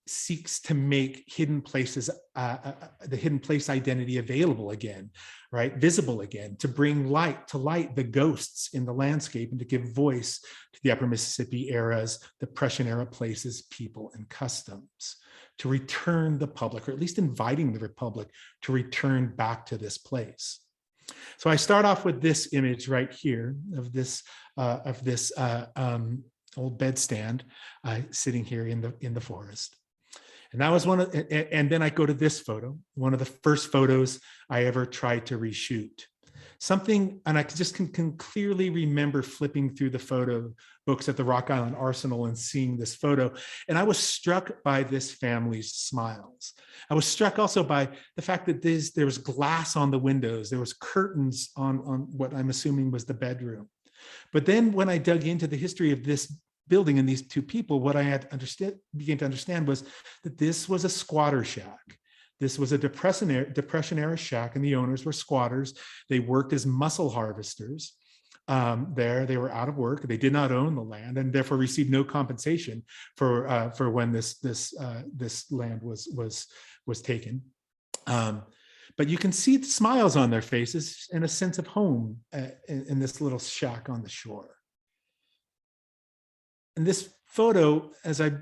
seeks to make hidden places, the hidden place identity available again, right? Visible again, to bring light to light the ghosts in the landscape and to give voice to the upper Mississippi era's Depression era places, people, and customs, to return the public, or at least inviting the Republic to return back to this place. So I start off with this image right here of this old bedstand sitting here in the forest. And that was and then I go to this photo, one of the first photos I ever tried to reshoot. Something, and I just can clearly remember flipping through the photo books at the Rock Island Arsenal and seeing this photo. And I was struck by this family's smiles. I was struck also by the fact that there was glass on the windows. There was curtains on what I'm assuming was the bedroom. But then when I dug into the history of this building and these two people, what I had began to understand was that this was a squatter shack. This was a Depression era shack, and the owners were squatters. They worked as mussel harvesters. They were out of work. They did not own the land, and therefore received no compensation for when this land was taken. But you can see the smiles on their faces and a sense of home in this little shack on the shore. And this photo, as I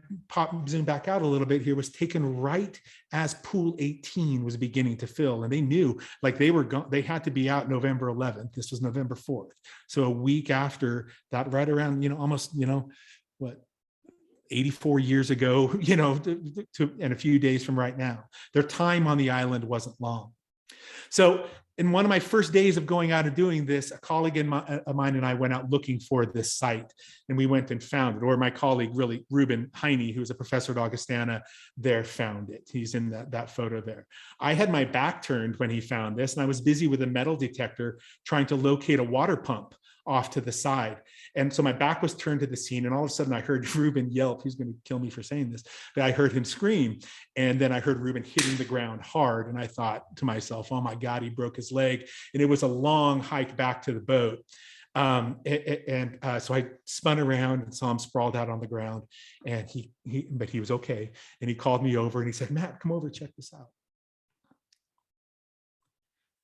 zoom back out a little bit here, was taken right as pool 18 was beginning to fill. And they knew, like, they had to be out November 11th. This was November 4th. So a week after that, right around, almost, what, 84 years ago, and a few days from right now. Their time on the island wasn't long. So in one of my first days of going out and doing this, a colleague of mine and I went out looking for this site, and we went and found it. Or my colleague, really, Ruben Heine, who's a professor at Augustana, there found it. He's in that photo there. I had my back turned when he found this, and I was busy with a metal detector trying to locate a water pump off to the side. And so my back was turned to the scene, and all of a sudden I heard Ruben yelp. He's going to kill me for saying this, but I heard him scream. And then I heard Ruben hitting the ground hard. And I thought to myself, oh my God, he broke his leg. And it was a long hike back to the boat. So I spun around and saw him sprawled out on the ground, and but he was okay. And he called me over and he said, Matt, come over, check this out.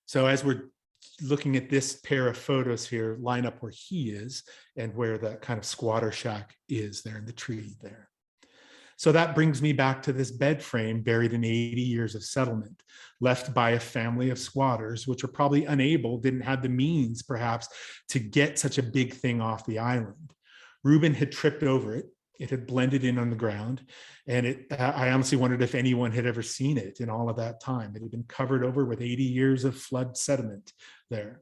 So as we're looking at this pair of photos here, line up where he is and where the kind of squatter shack is there in the tree there. So that brings me back to this bed frame buried in 80 years of settlement, left by a family of squatters, which were probably didn't have the means perhaps to get such a big thing off the island. Ruben had tripped over it. It had blended in on the ground, and I honestly wondered if anyone had ever seen it in all of that time. It had been covered over with 80 years of flood sediment there.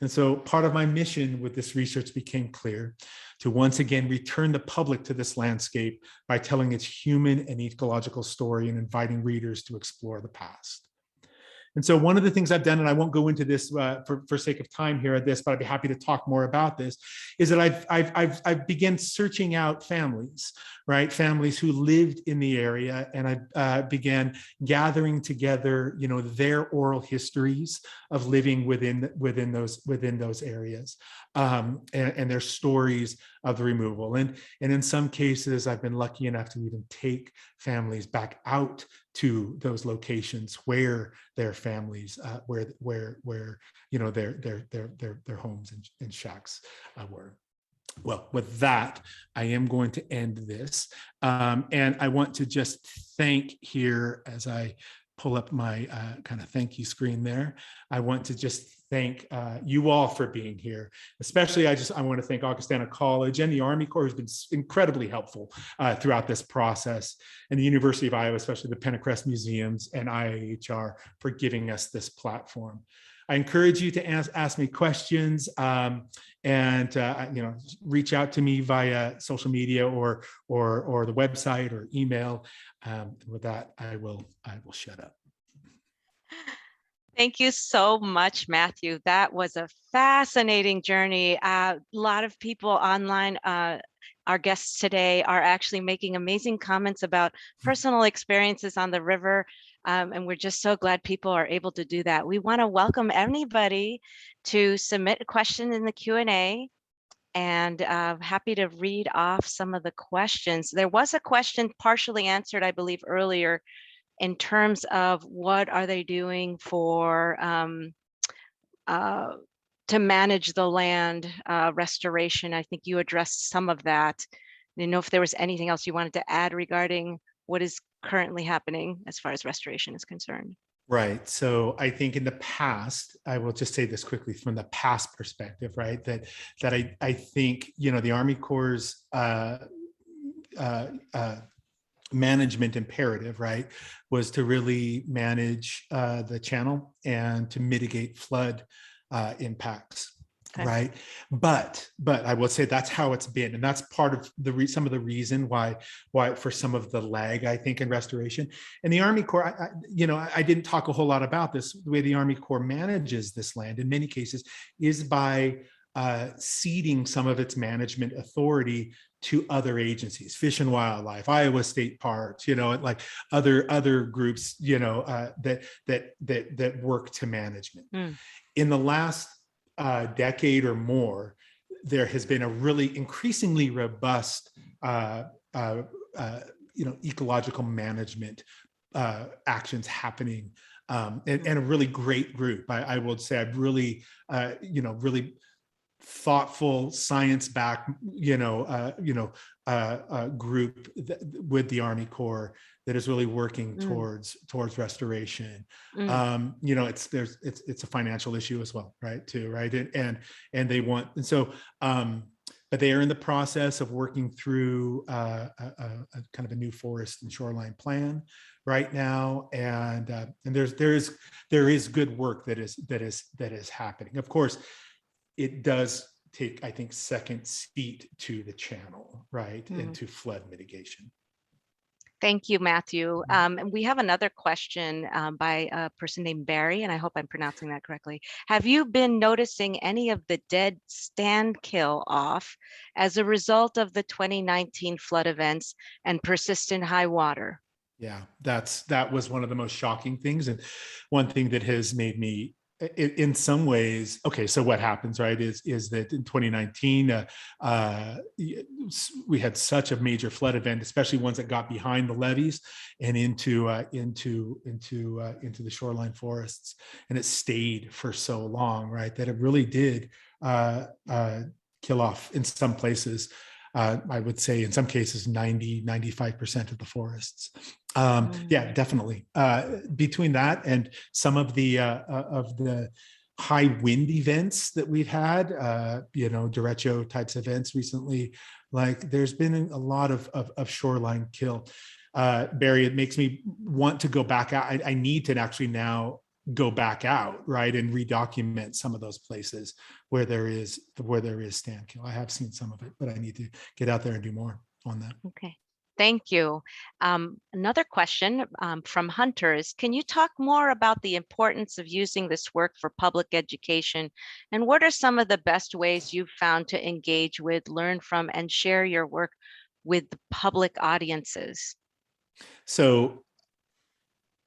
And so part of my mission with this research became clear: to once again return the public to this landscape by telling its human and ecological story and inviting readers to explore the past. And so one of the things I've done, and I won't go into this for sake of time here at this, but I'd be happy to talk more about this, is that I've begun searching out families, right? Families who lived in the area, and I began gathering together, their oral histories of living within those areas, and their stories of the removal. And in some cases, I've been lucky enough to even take families back out to those locations where their families, where their homes and shacks were. Well, with that, I am going to end this. And I want to just thank here, as I pull up my kind of thank you screen there. I want to just thank you all for being here. Especially, I want to thank Augustana College and the Army Corps, who's been incredibly helpful throughout this process, and the University of Iowa, especially the Penncrest Museums and IIHR, for giving us this platform. I encourage you to ask me questions and reach out to me via social media or the website or email. With that, I will shut up. Thank you so much, Matthew. That was a fascinating journey. A lot of people online, our guests today, are actually making amazing comments about personal experiences on the river. And we're just so glad people are able to do that. We want to welcome anybody to submit a question in the Q&A, and happy to read off some of the questions. There was a question partially answered, I believe, earlier, in terms of what are they doing for to manage the land restoration. I think you addressed some of that. I didn't know if there was anything else you wanted to add regarding what is currently happening as far as restoration is concerned. Right. So I think in the past, I will just say this quickly from the past perspective, right? That I think, the Army Corps' management imperative, right, was to really manage the channel and to mitigate flood impacts. Okay. Right. But I will say that's how it's been. And that's part of some of the reason why for some of the lag, I think, in restoration. And the Army Corps, I didn't talk a whole lot about this. The way the Army Corps manages this land in many cases is by ceding some of its management authority to other agencies, Fish and Wildlife, Iowa State Parks, like other groups, that work to management. In the last decade or more, there has been a really increasingly robust, ecological management actions happening, and a really great group. I would say I've really, really thoughtful, science-backed, group with the Army Corps that is really working towards restoration. It's a financial issue as well, right? And they want, and so, but they are in the process of working through a kind of a new forest and shoreline plan right now, and there is good work that is happening. Of course, it does take, I think, second seat to the channel, right, and to flood mitigation. Thank you, Matthew. And we have another question by a person named Barry, and I hope I'm pronouncing that correctly. Have you been noticing any of the dead stand kill off as a result of the 2019 flood events and persistent high water? Yeah, that was one of the most shocking things, and one thing that has made me, in some ways, okay, so what happens, right, is that in 2019 we had such a major flood event, especially ones that got behind the levees and into the shoreline forests, and it stayed for so long, right, that it really did kill off, in some places, I would say in some cases 95% of the forests. Yeah, definitely. Between that and some of the high wind events that we've had, derecho types events recently, like there's been a lot of shoreline kill. Barry, it makes me want to go back out. I need to actually now go back out, right, and redocument some of those places where there is stand kill. I have seen some of it, but I need to get out there and do more on that. Okay. Thank you. Another question from Hunter is, can you talk more about the importance of using this work for public education? And what are some of the best ways you've found to engage with, learn from, and share your work with the public audiences? So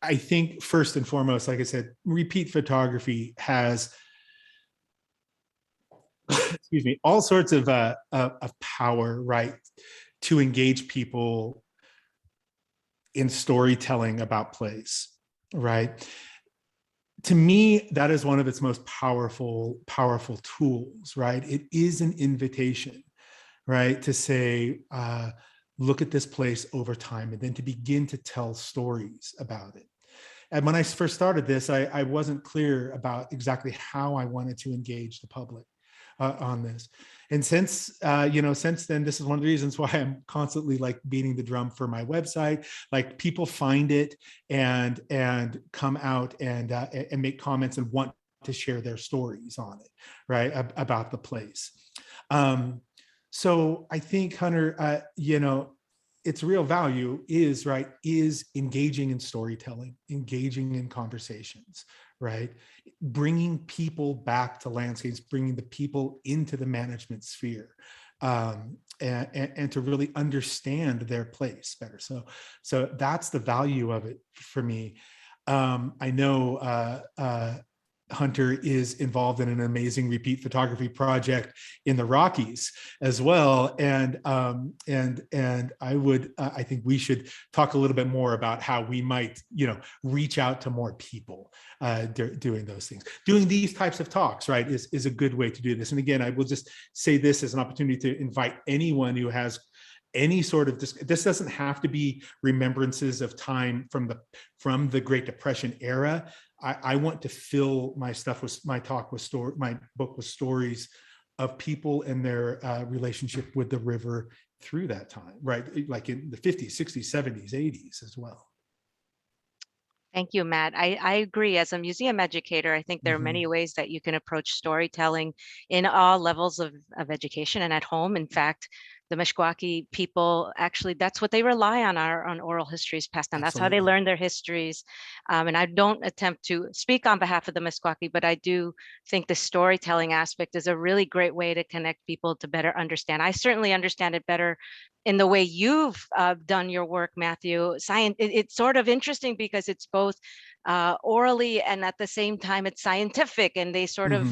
I think first and foremost, like I said, repeat photography has, excuse me, all sorts of power, right, to engage people in storytelling about place, right? To me, that is one of its most powerful tools, right? It is an invitation, right, to say, look at this place over time, and then to begin to tell stories about it. and when I first started this, I wasn't clear about exactly how I wanted to engage the public on this. And since, since then, this is one of the reasons why I'm constantly like beating the drum for my website. Like people find it and come out and make comments and want to share their stories on it, right, about the place. So I think, Hunter, its real value is engaging in storytelling, engaging in conversations, right? Bringing people back to landscapes, bringing the people into the management sphere, and to really understand their place better. So that's the value of it for me. I know Hunter is involved in an amazing repeat photography project in the Rockies as well, and I think we should talk a little bit more about how we might reach out to more people doing those things. Doing these types of talks, right, is a good way to do this. And again, I will just say this as an opportunity to invite anyone who has any sort of this doesn't have to be remembrances of time from the Great Depression era. I want to fill my book with stories of people and their relationship with the river through that time, right? Like in the 50s, 60s, 70s, 80s as well. Thank you, Matt. I agree. As a museum educator, I think there are many ways that you can approach storytelling in all levels of education and at home. In fact, the Meskwaki people, actually, that's what they rely on oral histories passed down. That's how they learn their histories. And I don't attempt to speak on behalf of the Meskwaki, but I do think the storytelling aspect is a really great way to connect people to better understand. I certainly understand it better in the way you've done your work, Matthew. It's sort of interesting because it's both orally and at the same time it's scientific, and they sort of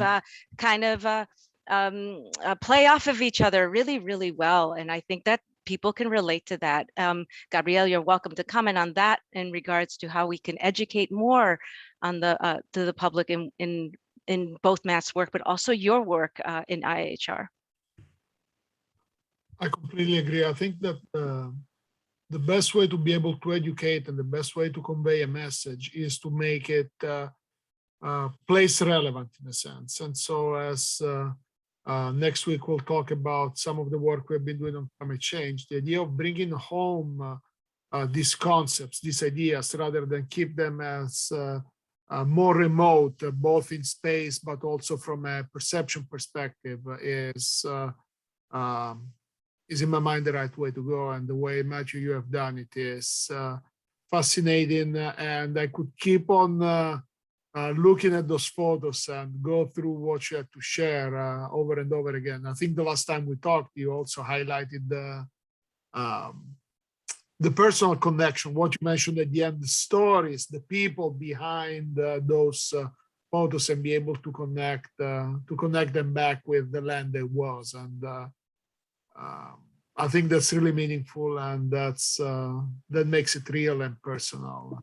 play off of each other really, really well. And I think that people can relate to that. Gabrielle, you're welcome to comment on that in regards to how we can educate more on to the public in both Matt's work, but also your work in IIHR. I completely agree. I think that the best way to be able to educate and the best way to convey a message is to make it place relevant in a sense. And so as next week, we'll talk about some of the work we've been doing on climate change, the idea of bringing home these concepts, these ideas, rather than keep them as more remote, both in space, but also from a perception perspective is in my mind the right way to go. And the way, Matthew, you have done it is fascinating. And I could keep on looking at those photos and go through what you had to share over and over again. I think the last time we talked, you also highlighted the personal connection, what you mentioned at the end, the stories, the people behind those photos, and be able to connect them back with the land that was. And I think that's really meaningful, and that makes it real and personal.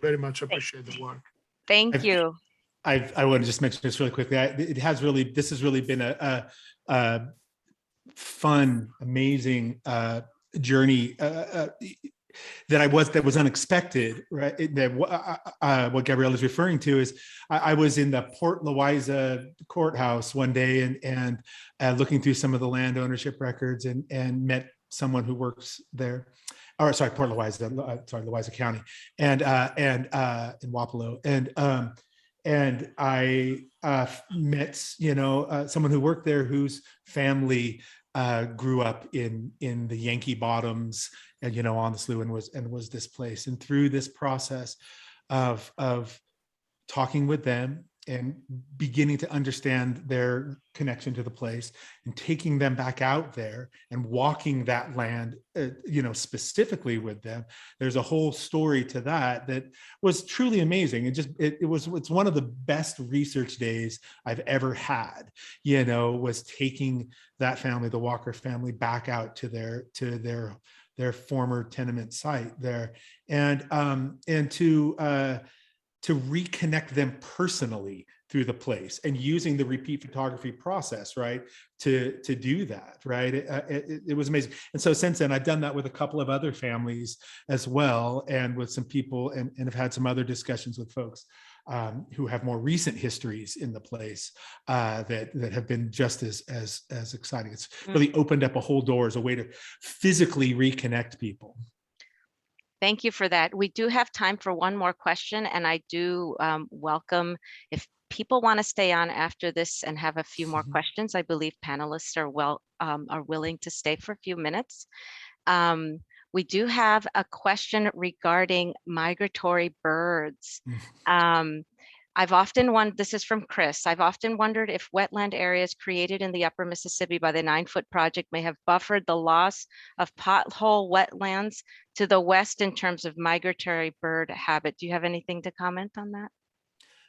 Very much appreciate the work. Thank you. I want to just mention this really quickly. This has really been a fun, amazing journey that was unexpected, right? What Gabrielle is referring to is I was in the Port Louisa courthouse one day and looking through some of the land ownership records and met someone who works there. Or sorry, Port Louisa, Louisa County, and in Wapello, and I met someone who worked there whose family grew up in the Yankee Bottoms and on the slough and was displaced. And through this process of talking with them and beginning to understand their connection to the place and taking them back out there and walking that land, specifically with them, there's a whole story to that was truly amazing. It's one of the best research days I've ever had, was taking that family, the Walker family, back out to their former tenement site there, and to reconnect them personally through the place, and using the repeat photography process, right, to do that, right? It was amazing. And so since then, I've done that with a couple of other families as well, and with some people, and have had some other discussions with folks who have more recent histories in the place that have been just as exciting. It's really opened up a whole door as a way to physically reconnect people. Thank you for that. We do have time for one more question, and I do welcome if people want to stay on after this and have a few more questions. I believe panelists are willing to stay for a few minutes. We do have a question regarding migratory birds. I've often wondered, this is from Chris, I've often wondered if wetland areas created in the upper Mississippi by the 9-foot project may have buffered the loss of pothole wetlands to the west in terms of migratory bird habit. Do you have anything to comment on that?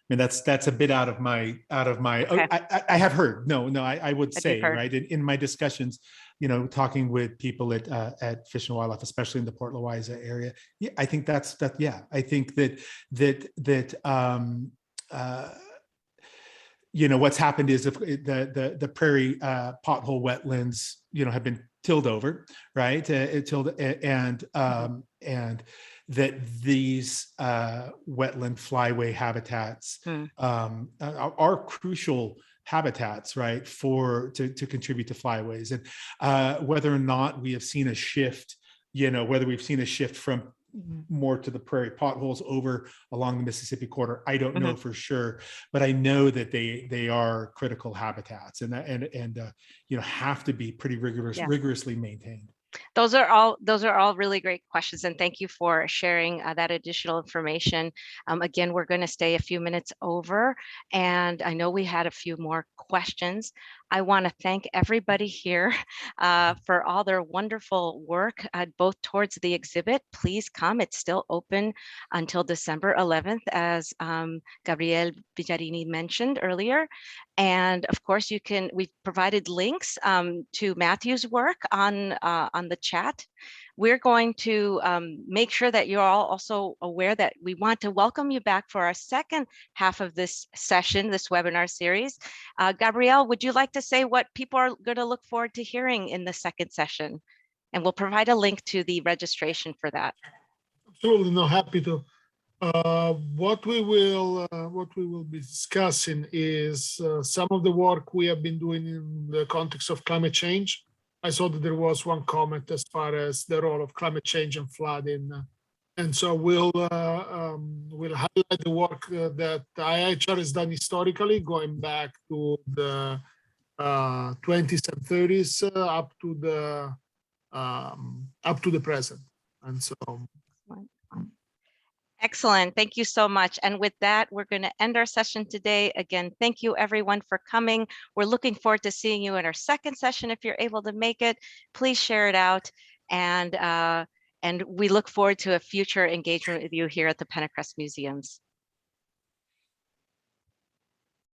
I mean, that's a bit out of my. Okay. I have heard. No, I would say, heard. right, in my discussions, you know, talking with people at Fish and Wildlife, especially in the Port Louisa area. Yeah, I think that. Yeah, I think that you know, what's happened is if the prairie pothole wetlands, you know, have been tilled over, right? Tilled and that these wetland flyway habitats are crucial habitats, right, to contribute to flyways. And whether or not we have seen a shift, you know, whether we've seen a shift from more to the prairie potholes over along the Mississippi corridor, I don't know for sure, but I know that they are critical habitats, and you know, have to be pretty rigorously maintained. Those are all really great questions, and thank you for sharing that additional information. Again, we're going to stay a few minutes over, and I know we had a few more questions. I want to thank everybody here for all their wonderful work, both towards the exhibit. Please come, it's still open until December 11th, as Gabrielle Villarini mentioned earlier. And of course, we've provided links to Matthew's work on the chat. We're going to make sure that you're all also aware that we want to welcome you back for our second half of this session, this webinar series. Gabrielle, would you like to say what people are going to look forward to hearing in the second session? And we'll provide a link to the registration for that. Absolutely, no, happy to. What we will be discussing is some of the work we have been doing in the context of climate change. I saw that there was one comment as far as the role of climate change and flooding, and so we'll highlight the work that IIHR has done historically, going back to the 20s and 30s up to the present, and so. Excellent. Thank you so much. And with that, we're going to end our session today. Again, thank you everyone for coming. We're looking forward to seeing you in our second session. If you're able to make it, please share it out. And we look forward to a future engagement with you here at the Penncrest Museums.